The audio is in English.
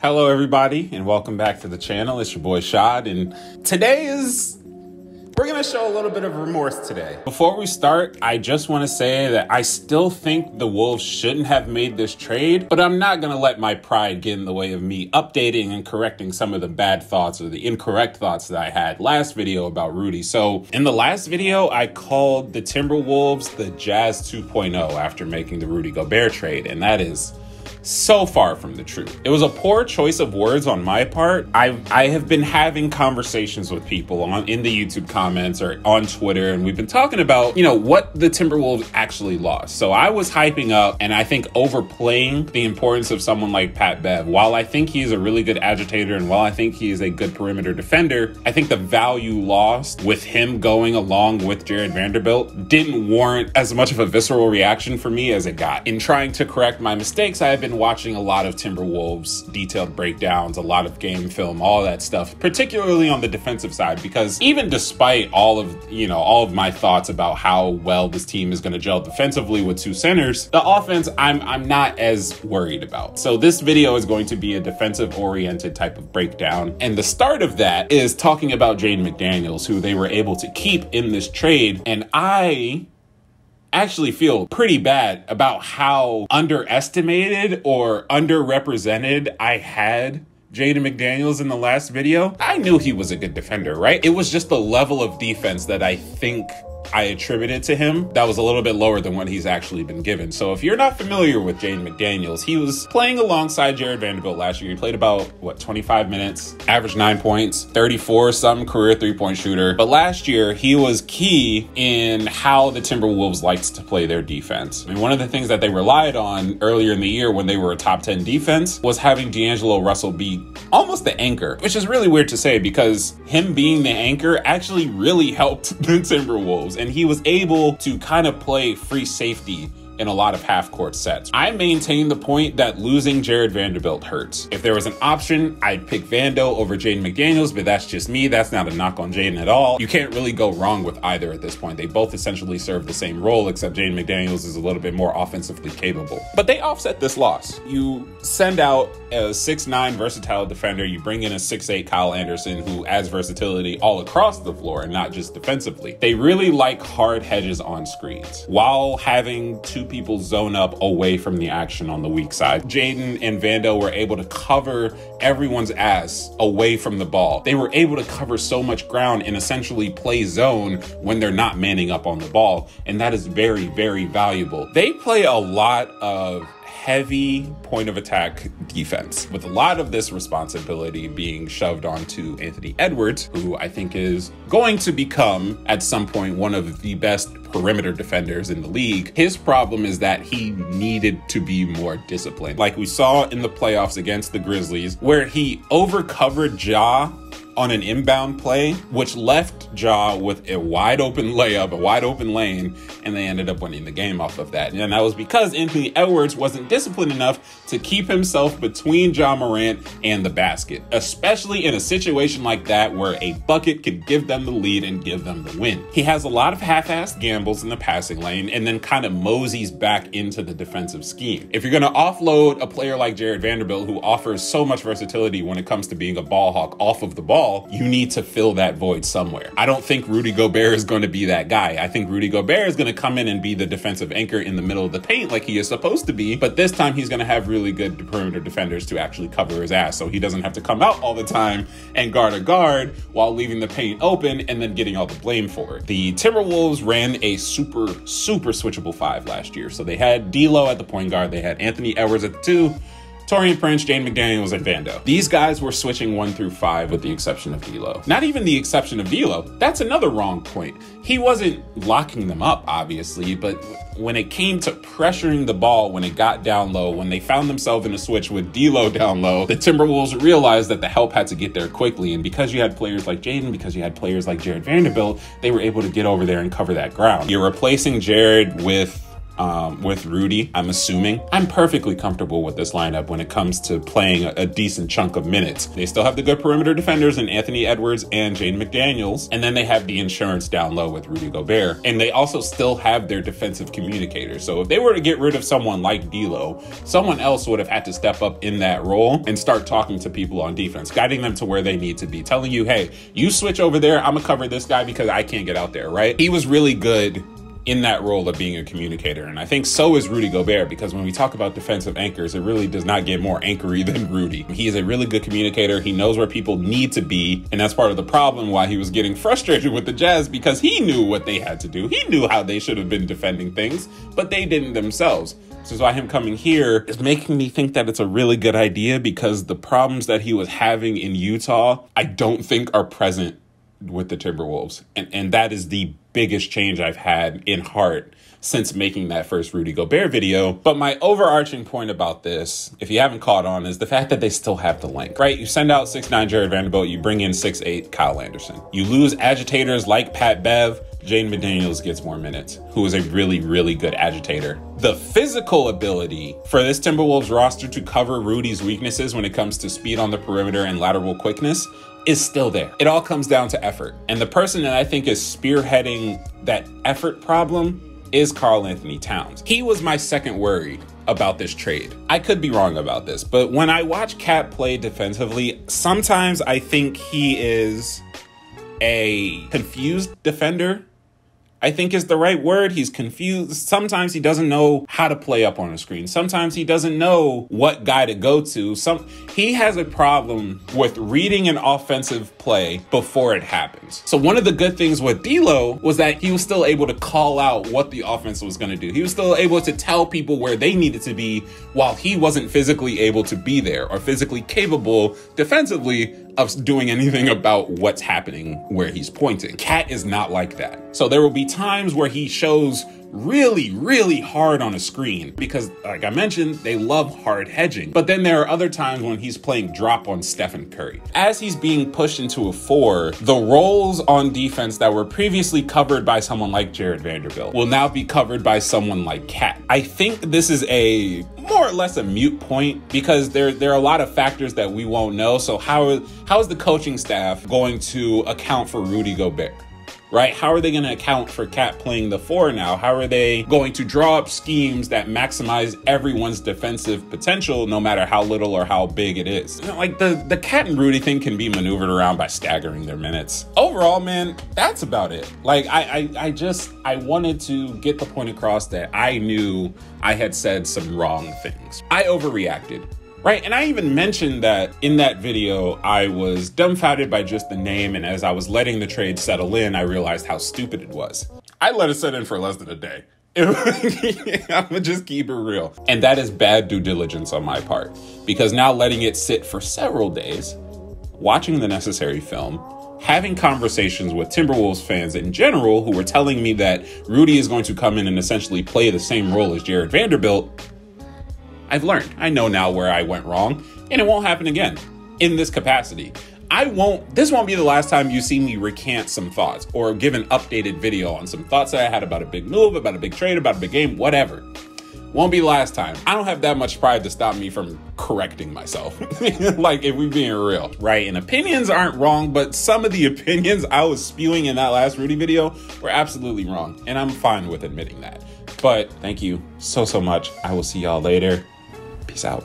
Hello everybody and welcome back to the channel. It's your boy Shad, and we're gonna show a little bit of remorse today. Before we start, I just want to say that I still think the Wolves shouldn't have made this trade, but I'm not gonna let my pride get in the way of me updating and correcting some of the bad thoughts or the incorrect thoughts that I had last video about Rudy. So in the last video, I called the Timberwolves the Jazz 2.0 after making the Rudy Gobert trade, and that is so far from the truth. It was a poor choice of words on my part. I have been having conversations with people in the YouTube comments or on Twitter, and we've been talking about, what the Timberwolves actually lost. So I was hyping up and I think overplaying the importance of someone like Pat Bev. While I think he's a really good agitator and while I think he is a good perimeter defender, I think the value lost with him going along with Jared Vanderbilt didn't warrant as much of a visceral reaction for me as it got. In trying to correct my mistakes, I have been watching a lot of Timberwolves detailed breakdowns, a lot of game film, all that stuff, particularly on the defensive side, because even despite all of my thoughts about how well this team is going to gel defensively with two centers, the offense I'm not as worried about. So this video is going to be a defensive oriented type of breakdown, and the start of that is talking about Jaden McDaniels, who they were able to keep in this trade, and I actually feel pretty bad about how underestimated or underrepresented I had Jaden McDaniels in the last video. I knew he was a good defender, right? It was just the level of defense that I think I attributed to him that was a little bit lower than what he's actually been given. So if you're not familiar with Jaden McDaniels, he was playing alongside Jared Vanderbilt last year. He played about, 25 minutes, averaged 9 points, 34-some career three-point shooter. But last year, he was key in how the Timberwolves liked to play their defense. And one of the things that they relied on earlier in the year when they were a top 10 defense was having D'Angelo Russell be almost the anchor, which is really weird to say because him being the anchor actually really helped the Timberwolves. And he was able to kind of play free safety in a lot of half-court sets. I maintain the point that losing Jared Vanderbilt hurts. If there was an option, I'd pick Vando over Jaden McDaniels, but that's just me. That's not a knock on Jaden at all. You can't really go wrong with either at this point. They both essentially serve the same role, except Jaden McDaniels is a little bit more offensively capable. But they offset this loss. You send out a 6'9" versatile defender. You bring in a 6'8" Kyle Anderson, who adds versatility all across the floor and not just defensively. They really like hard hedges on screens while having two people zone up away from the action on the weak side. Jaden and Vando were able to cover everyone's ass away from the ball. They were able to cover so much ground and essentially play zone when they're not manning up on the ball. And that is very, very valuable. They play a lot of heavy point of attack defense, with a lot of this responsibility being shoved onto Anthony Edwards, who I think is going to become at some point one of the best perimeter defenders in the league. His problem is that he needed to be more disciplined. Like we saw in the playoffs against the Grizzlies, where he overcovered Ja on an inbound play, which left Ja with a wide open layup, a wide open lane, and they ended up winning the game off of that. And that was because Anthony Edwards wasn't disciplined enough to keep himself between Ja Morant and the basket, especially in a situation like that where a bucket could give them the lead and give them the win. He has a lot of half-assed gambles in the passing lane and then kind of moseys back into the defensive scheme. If you're going to offload a player like Jared Vanderbilt, who offers so much versatility when it comes to being a ball hawk off of the ball, you need to fill that void somewhere. I don't think Rudy Gobert is going to be that guy. I think Rudy Gobert is going to come in and be the defensive anchor in the middle of the paint like he is supposed to be, but this time he's going to have really good perimeter defenders to actually cover his ass, so he doesn't have to come out all the time and guard a guard while leaving the paint open and then getting all the blame for it. The Timberwolves ran a super switchable five last year. So they had D'Lo at the point guard, they had Anthony Edwards at the 2, Taurean Prince, Jaden McDaniels, and Vando. These guys were switching 1 through 5 with the exception of D'Lo. Not even the exception of D'Lo. That's another wrong point. He wasn't locking them up, obviously, but when it came to pressuring the ball, when it got down low, when they found themselves in a switch with D'Lo down low, the Timberwolves realized that the help had to get there quickly. And because you had players like Jaden, because you had players like Jared Vanderbilt, they were able to get over there and cover that ground. You're replacing Jared with with Rudy, I'm assuming. I'm perfectly comfortable with this lineup when it comes to playing a decent chunk of minutes. They still have the good perimeter defenders in Anthony Edwards and Jaden McDaniels, and then they have the insurance down low with Rudy Gobert, and they also still have their defensive communicators. So if they were to get rid of someone like D'Lo, someone else would have had to step up in that role and start talking to people on defense, guiding them to where they need to be, telling you, hey, you switch over there, I'm gonna cover this guy because I can't get out there, right? He was really good in that role of being a communicator. And I think so is Rudy Gobert, because when we talk about defensive anchors, it really does not get more anchory than Rudy. He is a really good communicator. He knows where people need to be. And that's part of the problem why he was getting frustrated with the Jazz, because he knew what they had to do. He knew how they should have been defending things, but they didn't themselves. This is why him coming here is making me think that it's a really good idea, because the problems that he was having in Utah, I don't think are present with the Timberwolves. And that is the biggest change I've had in heart since making that first Rudy Gobert video. But my overarching point about this, if you haven't caught on, is the fact that they still have the length, right? You send out 6'9" Jared Vanderbilt, you bring in 6'8" Kyle Anderson. You lose agitators like Pat Bev, Jaden McDaniels gets more minutes, who is a really, really good agitator. The physical ability for this Timberwolves roster to cover Rudy's weaknesses when it comes to speed on the perimeter and lateral quickness is still there. It all comes down to effort. And the person that I think is spearheading that effort problem is Karl Anthony Towns. He was my second worry about this trade. I could be wrong about this, but when I watch Cat play defensively, sometimes I think he is a confused defender, I think is the right word. He's confused. Sometimes he doesn't know how to play up on a screen. Sometimes he doesn't know what guy to go to. He has a problem with reading an offensive play before it happens. So one of the good things with D'Lo was that he was still able to call out what the offense was going to do. He was still able to tell people where they needed to be while he wasn't physically able to be there or physically capable defensively of doing anything about what's happening where he's pointing. Cat is not like that. So there will be times where he shows really, really hard on a screen because, like I mentioned, they love hard hedging. But then there are other times when he's playing drop on Stephen Curry. As he's being pushed into a 4, the roles on defense that were previously covered by someone like Jared Vanderbilt will now be covered by someone like Cat. I think this is a more or less a moot point because there are a lot of factors that we won't know. So how is the coaching staff going to account for Rudy Gobert? Right? How are they going to account for Cat playing the 4 now? How are they going to draw up schemes that maximize everyone's defensive potential, no matter how little or how big it is? You know, like the Cat and Rudy thing can be maneuvered around by staggering their minutes. Overall, man, that's about it. Like, I wanted to get the point across that I knew I had said some wrong things. I overreacted. Right, and I even mentioned that in that video, I was dumbfounded by just the name, and as I was letting the trade settle in, I realized how stupid it was. I let it set in for less than a day. I'm gonna just keep it real. And that is bad due diligence on my part, because now letting it sit for several days, watching the necessary film, having conversations with Timberwolves fans in general who were telling me that Rudy is going to come in and essentially play the same role as Jared Vanderbilt, I've learned. I know now where I went wrong, and it won't happen again in this capacity. This won't be the last time you see me recant some thoughts or give an updated video on some thoughts that I had about a big move, about a big trade, about a big game, whatever. Won't be the last time. I don't have that much pride to stop me from correcting myself. Like, if we're being real, right? And opinions aren't wrong, but some of the opinions I was spewing in that last Rudy video were absolutely wrong. And I'm fine with admitting that. But thank you so much. I will see y'all later. Peace out.